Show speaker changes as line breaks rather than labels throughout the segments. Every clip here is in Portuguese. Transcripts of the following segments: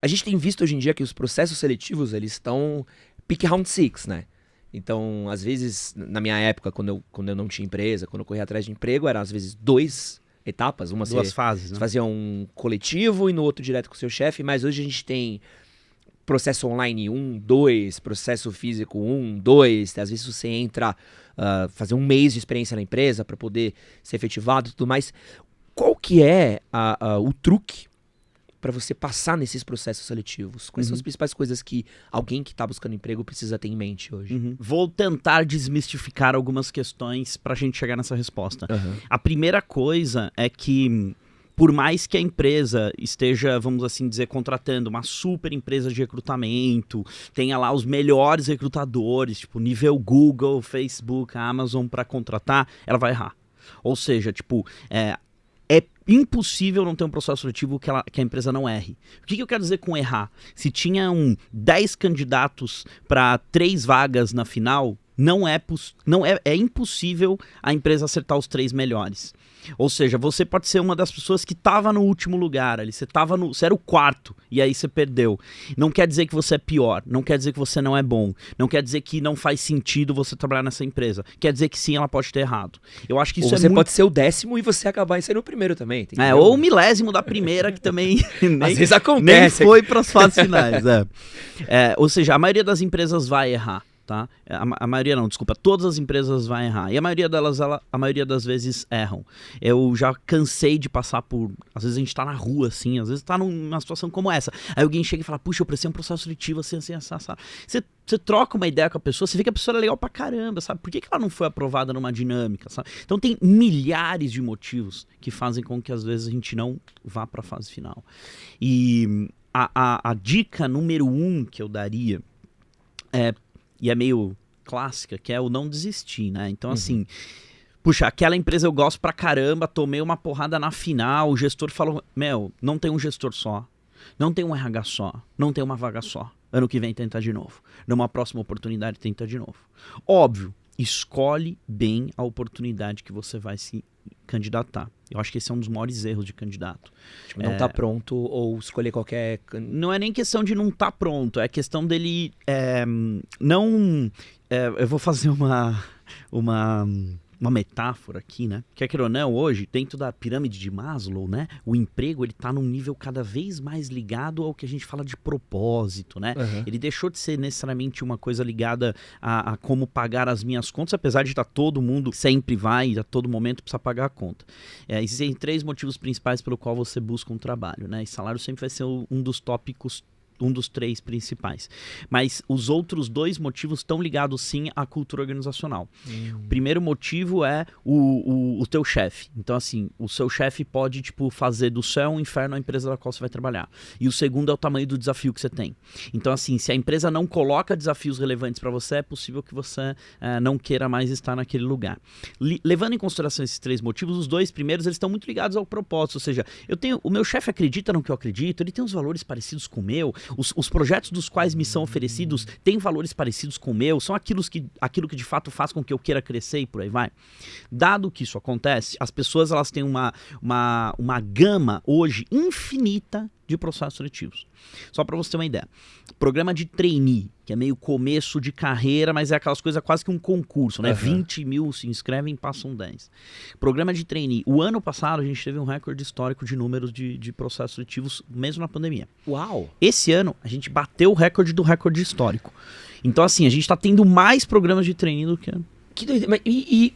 A gente tem visto hoje em dia que os processos seletivos, eles estão pick round 6, né? Então, às vezes, na minha época, quando eu não tinha empresa, quando eu corria atrás de emprego, eram às vezes 2 etapas.
Duas fases, né?
Você fazia um coletivo e no outro direto com o seu chefe, mas hoje a gente tem processo online 1, 2, processo físico 1, 2. Às vezes você entra, fazer um mês de experiência na empresa para poder ser efetivado e tudo mais. Qual que é o truque para você passar nesses processos seletivos? Quais são as principais coisas que alguém que está buscando emprego precisa ter em mente hoje?
Vou tentar desmistificar algumas questões para a gente chegar nessa resposta. A primeira coisa é que, por mais que a empresa esteja, vamos assim dizer, contratando uma super empresa de recrutamento, tenha lá os melhores recrutadores, tipo nível Google, Facebook, Amazon para contratar, ela vai errar. Ou seja, tipo, é impossível não ter um processo seletivo que a empresa não erre. O que eu quero dizer com errar? Se tinham 10 candidatos para 3 vagas na final, é impossível a empresa acertar os 3 melhores. Ou seja, você pode ser uma das pessoas que estava no último lugar ali, você era o quarto e aí você perdeu. Não quer dizer que você é pior, não quer dizer que você não é bom, não quer dizer que não faz sentido você trabalhar nessa empresa. Quer dizer que sim, ela pode ter errado. Eu acho que isso
ou você pode ser o 10º e você acabar sendo o primeiro também.
Ou o milésimo da primeira, que também
às vezes acontece.
Nem foi para as fases finais. Ou seja, a maioria das empresas vai errar. Tá? A maioria não, desculpa, todas as empresas vão errar. E a maioria delas, a maioria das vezes erram. Eu já cansei de passar por... Às vezes a gente tá na rua, assim, às vezes tá numa situação como essa. Aí alguém chega e fala, puxa, eu prestei um processo seletivo, assim, assim. Você troca uma ideia com a pessoa, você vê que a pessoa é legal pra caramba, sabe? Por que ela não foi aprovada numa dinâmica, sabe? Então tem milhares de motivos que fazem com que às vezes a gente não vá pra fase final. E a dica número 1 que eu daria e é meio clássica, que é o não desistir, né? Então, assim, puxa, aquela empresa eu gosto pra caramba, tomei uma porrada na final, o gestor falou, não tem um gestor só, não tem um RH só, não tem uma vaga só. Ano que vem tenta de novo. Numa próxima oportunidade tenta de novo. Óbvio, escolhe bem a oportunidade que você vai se candidatar. Eu acho que esse é um dos maiores erros de candidato.
Tipo, não tá pronto ou escolher qualquer...
Não é nem questão de não tá pronto, é questão dele eu vou fazer uma metáfora aqui, né? Quer queira ou não, hoje, dentro da pirâmide de Maslow, né? O emprego, ele tá num nível cada vez mais ligado ao que a gente fala de propósito, né? Ele deixou de ser necessariamente uma coisa ligada a como pagar as minhas contas, apesar de todo mundo sempre vai, a todo momento precisa pagar a conta. Existem 3 motivos principais pelo qual você busca um trabalho, né? E salário sempre vai ser um dos tópicos, um dos 3 principais. Mas os outros 2 motivos estão ligados sim à cultura organizacional. O primeiro motivo é o teu chefe. Então, assim, o seu chefe pode, tipo, fazer do céu um inferno a empresa da qual você vai trabalhar. E o segundo é o tamanho do desafio que você tem. Então, assim, se a empresa não coloca desafios relevantes para você, é possível que você não queira mais estar naquele lugar. Levando em consideração esses 3 motivos, os 2 primeiros, eles estão muito ligados ao propósito. Ou seja, o meu chefe acredita no que eu acredito, ele tem uns valores parecidos com o meu, os projetos dos quais me são oferecidos têm valores parecidos com o meu, são aquilo que de fato faz com que eu queira crescer e por aí vai. Dado que isso acontece, as pessoas elas têm uma gama hoje infinita de processos seletivos. Só para você ter uma ideia. Programa de trainee, que é meio começo de carreira, mas é aquelas coisas quase que um concurso, né? 20 mil se inscrevem e passam 10. Programa de trainee. O ano passado a gente teve um recorde histórico de números de processos seletivos, mesmo na pandemia.
Uau!
Esse ano a gente bateu o recorde do recorde histórico. Então, assim, a gente está tendo mais programas de trainee do que...
Que doideira. Mas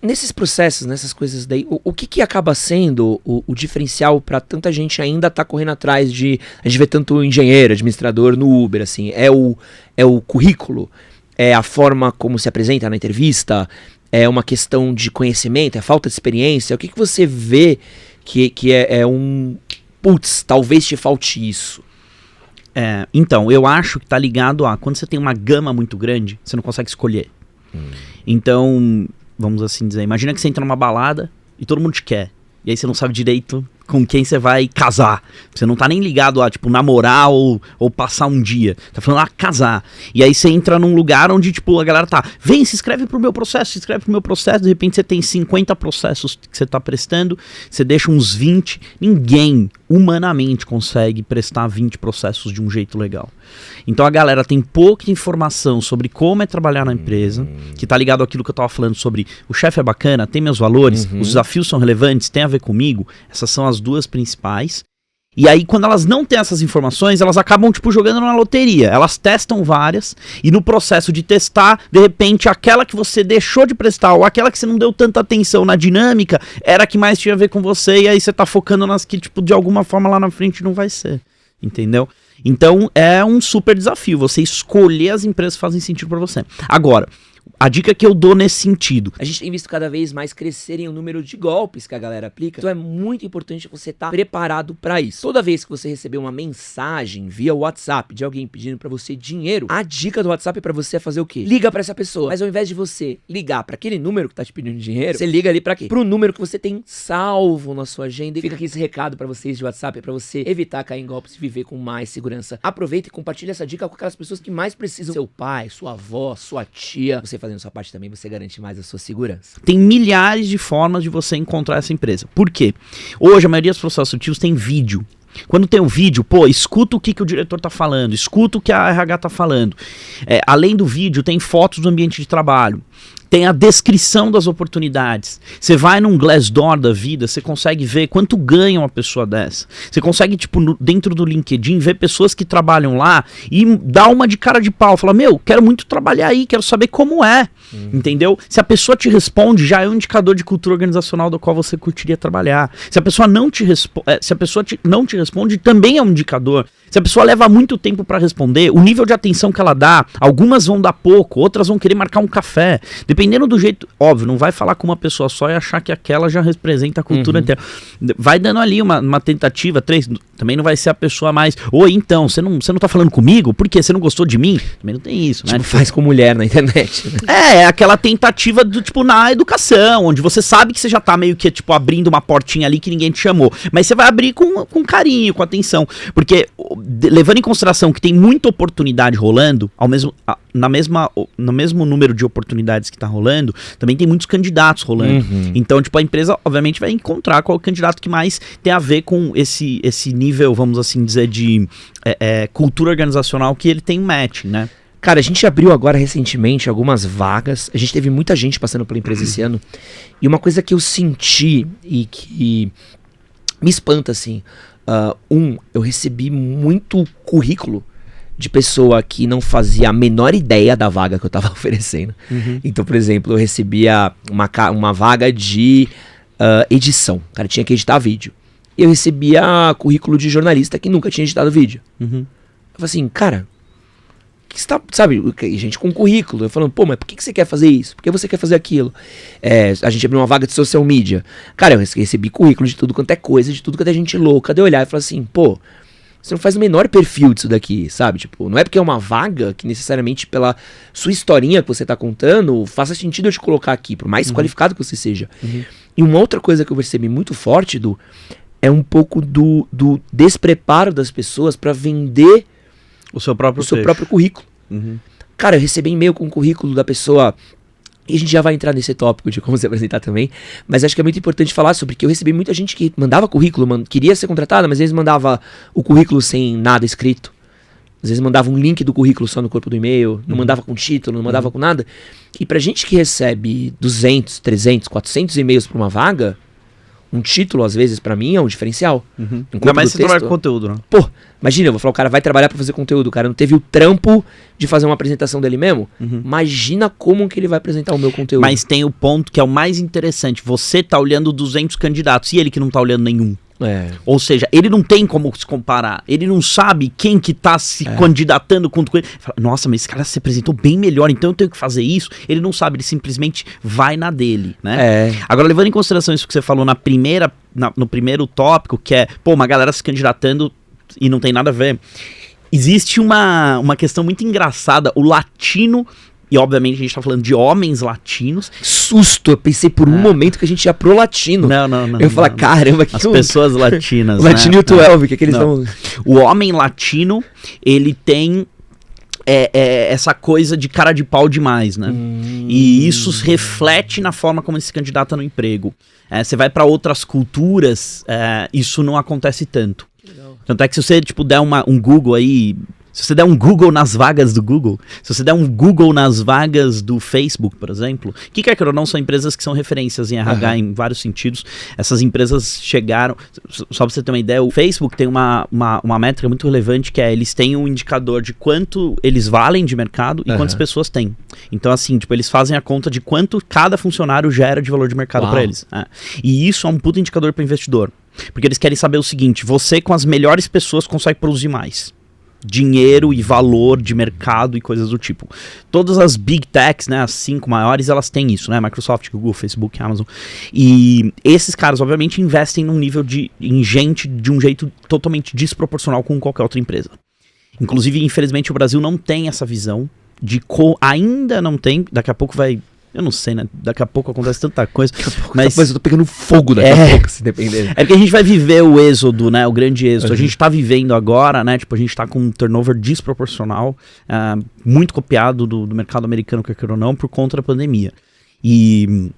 nesses processos, nessas coisas daí, o que acaba sendo o diferencial para tanta gente ainda tá correndo atrás de... A gente vê tanto engenheiro, administrador no Uber, assim. É o currículo? É a forma como se apresenta na entrevista? É uma questão de conhecimento? É falta de experiência? O que você vê que é um... Putz, talvez te falte isso?
Então, eu acho que tá ligado a... Quando você tem uma gama muito grande, você não consegue escolher. Então... Vamos assim dizer, imagina que você entra numa balada e todo mundo te quer. E aí você não sabe direito com quem você vai casar. Você não tá nem ligado a, tipo, namorar ou passar um dia. Tá falando, casar. E aí você entra num lugar onde, tipo, a galera tá, vem, se inscreve pro meu processo, de repente você tem 50 processos que você tá prestando, você deixa uns 20, ninguém humanamente consegue prestar 20 processos de um jeito legal. Então a galera tem pouca informação sobre como é trabalhar na empresa, que tá ligado àquilo que eu tava falando sobre o chefe é bacana, tem meus valores, os desafios são relevantes, tem a ver comigo. Essas são as duas principais. E aí, quando elas não têm essas informações, elas acabam, tipo, jogando na loteria. Elas testam várias, e no processo de testar, de repente, aquela que você deixou de prestar, ou aquela que você não deu tanta atenção na dinâmica, era a que mais tinha a ver com você, e aí você tá focando nas que, tipo, de alguma forma lá na frente não vai ser. Entendeu? Então, é um super desafio, você escolher as empresas que fazem sentido pra você. Agora, a dica que eu dou nesse sentido.
A gente tem visto cada vez mais crescerem o número de golpes que a galera aplica. Então é muito importante você estar preparado para isso. Toda vez que você receber uma mensagem via WhatsApp de alguém pedindo para você dinheiro, a dica do WhatsApp para você é fazer o quê? Liga para essa pessoa. Mas ao invés de você ligar para aquele número que tá te pedindo dinheiro, você liga ali para quê? Pro número que você tem salvo na sua agenda. E fica aqui esse recado para vocês de WhatsApp para você evitar cair em golpes e viver com mais segurança. Aproveita e compartilha essa dica com aquelas pessoas que mais precisam. Seu pai, sua avó, sua tia. Você fazendo sua parte também, você garante mais a sua segurança.
Tem milhares de formas de você encontrar essa empresa. Por quê? Hoje a maioria dos processos assertivos tem vídeo. Quando tem um vídeo, escuta o que o diretor tá falando, escuta o que a RH tá falando. Além do vídeo, tem fotos do ambiente de trabalho. Tem a descrição das oportunidades. Você vai num Glassdoor da vida, você consegue ver quanto ganha uma pessoa dessa. Você consegue, tipo, dentro do LinkedIn, ver pessoas que trabalham lá e dar uma de cara de pau. Fala, quero muito trabalhar aí, quero saber como é. Entendeu? Se a pessoa te responde, já é um indicador de cultura organizacional do qual você curtiria trabalhar. Se a pessoa não te responde, também é um indicador. Se a pessoa leva muito tempo para responder, o nível de atenção que ela dá, algumas vão dar pouco, outras vão querer marcar um café. Dependendo do jeito, óbvio, não vai falar com uma pessoa só e achar que aquela já representa a cultura inteira. Vai dando ali uma tentativa, 3, também não vai ser a pessoa mais, oi, então, você não tá falando comigo? Por quê? Você não gostou de mim? Também não tem isso, né?
Tipo, faz com mulher na internet, né?
É aquela tentativa do, tipo, na educação, onde você sabe que você já tá meio que, tipo, abrindo uma portinha ali que ninguém te chamou. Mas você vai abrir com carinho, com atenção. Porque, levando em consideração que tem muita oportunidade rolando, no mesmo número de oportunidades que tá rolando, também tem muitos candidatos rolando. Então, tipo, a empresa, obviamente, vai encontrar qual é o candidato que mais tem a ver com esse nível, vamos assim dizer, de cultura organizacional que ele tem match, né?
Cara, a gente abriu agora recentemente algumas vagas. A gente teve muita gente passando pela empresa esse ano. E uma coisa que eu senti e que me espanta, assim. Eu recebi muito currículo de pessoa que não fazia a menor ideia da vaga que eu tava oferecendo. Então, por exemplo, eu recebia uma vaga de edição. O cara tinha que editar vídeo. Eu recebia currículo de jornalista que nunca tinha editado vídeo. Eu falei assim, cara... que está, sabe, gente com currículo, eu falando, mas por que você quer fazer isso? Por que você quer fazer aquilo? A gente abriu uma vaga de social media. Cara, eu recebi currículo de tudo quanto é coisa, de tudo quanto é gente louca. De eu olhar e falar assim, você não faz o menor perfil disso daqui, sabe? Tipo, não é porque é uma vaga que necessariamente pela sua historinha que você tá contando, faça sentido eu te colocar aqui, por mais qualificado que você seja. E uma outra coisa que eu percebi muito forte, é um pouco do despreparo das pessoas para vender
o seu próprio
currículo. Cara, eu recebi e-mail com o currículo da pessoa, e a gente já vai entrar nesse tópico de como se apresentar também, mas acho que é muito importante falar sobre que eu recebi muita gente que mandava currículo, queria ser contratada, mas às vezes mandava o currículo sem nada escrito. Às vezes mandava um link do currículo só no corpo do e-mail, não mandava com título, não mandava com nada. E pra gente que recebe 200, 300, 400 e-mails pra uma vaga, um título, às vezes, pra mim, é um diferencial.
Ainda mais se você trabalha com conteúdo, né?
Imagina, eu vou falar, o cara vai trabalhar pra fazer conteúdo, o cara não teve o trampo de fazer uma apresentação dele mesmo. Imagina como que ele vai apresentar o meu conteúdo.
Mas tem o ponto que é o mais interessante, você tá olhando 200 candidatos, e ele que não tá olhando nenhum. Ou seja, ele não tem como se comparar, ele não sabe quem que tá se candidatando com ele. Fala, nossa, mas esse cara se apresentou bem melhor, então eu tenho que fazer isso. Ele não sabe, ele simplesmente vai na dele, né? Agora, levando em consideração isso que você falou no primeiro tópico, que é, uma galera se candidatando e não tem nada a ver. Existe uma questão muito engraçada, o latino E obviamente a gente tá falando de homens latinos.
Susto, eu pensei por um momento que a gente ia pro latino.
Não.
Eu ia falar, caramba, que
as pessoas latinas,
o latino e o 12, que eles estão...
O homem latino, ele tem essa coisa de cara de pau demais, né? E isso reflete na forma como ele se candidata no emprego. Você vai para outras culturas, isso não acontece tanto. Tanto é que se você der um Google aí... Se você der um Google nas vagas do Google, se você der um Google nas vagas do Facebook, por exemplo, que quer ou não, são empresas que são referências em RH em vários sentidos. Essas empresas chegaram, só pra você ter uma ideia, o Facebook tem uma métrica muito relevante, que eles têm um indicador de quanto eles valem de mercado e quantas pessoas têm. Então assim, eles fazem a conta de quanto cada funcionário gera de valor de mercado para eles. E isso é um puta indicador para investidor, porque eles querem saber o seguinte: você com as melhores pessoas consegue produzir mais dinheiro e valor de mercado e coisas do tipo. Todas as big techs, né, as 5 maiores, elas têm isso, né, Microsoft, Google, Facebook, Amazon, e esses caras obviamente investem num nível em gente de um jeito totalmente desproporcional com qualquer outra empresa. Inclusive, infelizmente, o Brasil não tem essa visão ainda não tem, daqui a pouco vai... Eu não sei, né? Daqui a pouco acontece tanta coisa. Mas
eu tô pegando fogo daqui a pouco, se depender.
É porque a gente vai viver o êxodo, né? O grande êxodo. A gente tá vivendo agora, né? A gente tá com um turnover desproporcional, muito copiado do mercado americano, quer queira ou não, por conta da pandemia. E...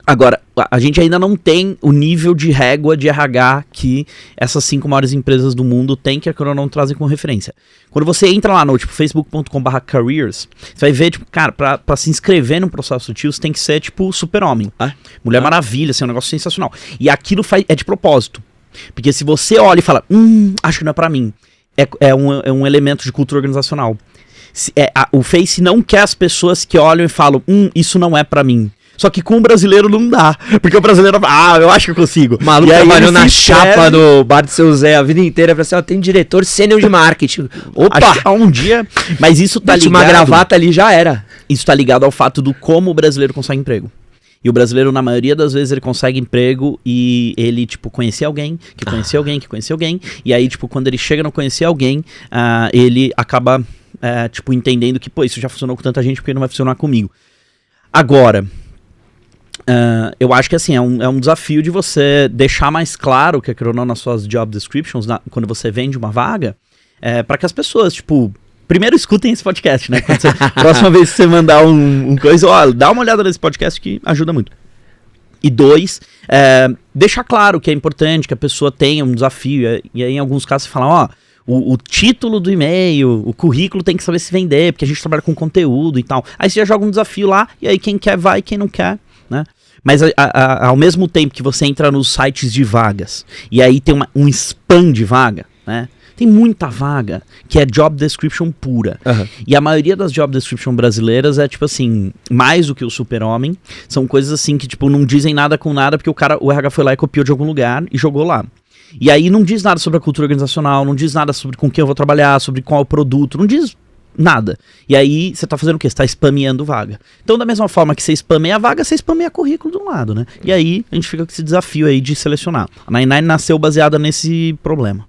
Agora, a gente ainda não tem o nível de régua de RH que essas 5 maiores empresas do mundo têm, que a Corona não trazem como referência. Quando você entra lá no facebook.com/careers, você vai ver, cara, pra se inscrever no processo sutil, você tem que ser, super-homem. Mulher Maravilha, assim, é um negócio sensacional. E aquilo é de propósito. Porque se você olha e fala, acho que não é pra mim, é um elemento de cultura organizacional. O Face não quer as pessoas que olham e falam, isso não é pra mim. Só que com o brasileiro não dá. Porque o brasileiro fala, eu acho que eu consigo.
O maluco trabalhou na chapa do bar do seu Zé a vida inteira. Falou assim, tem diretor sênior de marketing. Opa!
Acho que um dia... Mas isso tá ligado...
uma gravata ali já era.
Isso tá ligado ao fato do como o brasileiro consegue emprego. E o brasileiro, na maioria das vezes, ele consegue emprego e ele, conhecia alguém, que conhecia alguém, que conhecia alguém. E aí, quando ele chega a não conhecer alguém, ele acaba, entendendo que, isso já funcionou com tanta gente, porque não vai funcionar comigo. Agora... eu acho que assim, é um desafio de você deixar mais claro, que é nas suas job descriptions, quando você vende uma vaga, para que as pessoas, primeiro escutem esse podcast, né? Próxima vez que você mandar um coisa, dá uma olhada nesse podcast que ajuda muito. E 2, deixar claro que é importante que a pessoa tenha um desafio, e aí em alguns casos você fala, o título do e-mail, o currículo tem que saber se vender, porque a gente trabalha com conteúdo e tal. Aí você já joga um desafio lá, e aí quem quer vai, quem não quer, né? Mas ao mesmo tempo que você entra nos sites de vagas, e aí tem um spam de vaga, né? Tem muita vaga que é job description pura. E a maioria das job description brasileiras é mais do que o super-homem. São coisas assim que não dizem nada com nada, porque o RH foi lá e copiou de algum lugar e jogou lá. E aí não diz nada sobre a cultura organizacional, não diz nada sobre com quem eu vou trabalhar, sobre qual é o produto, não diz nada. E aí você tá fazendo o quê? Você tá spameando vaga. Então, da mesma forma que você spameia a vaga, você spameia currículo de um lado, né? E aí a gente fica com esse desafio aí de selecionar. A 99 nasceu baseada nesse problema.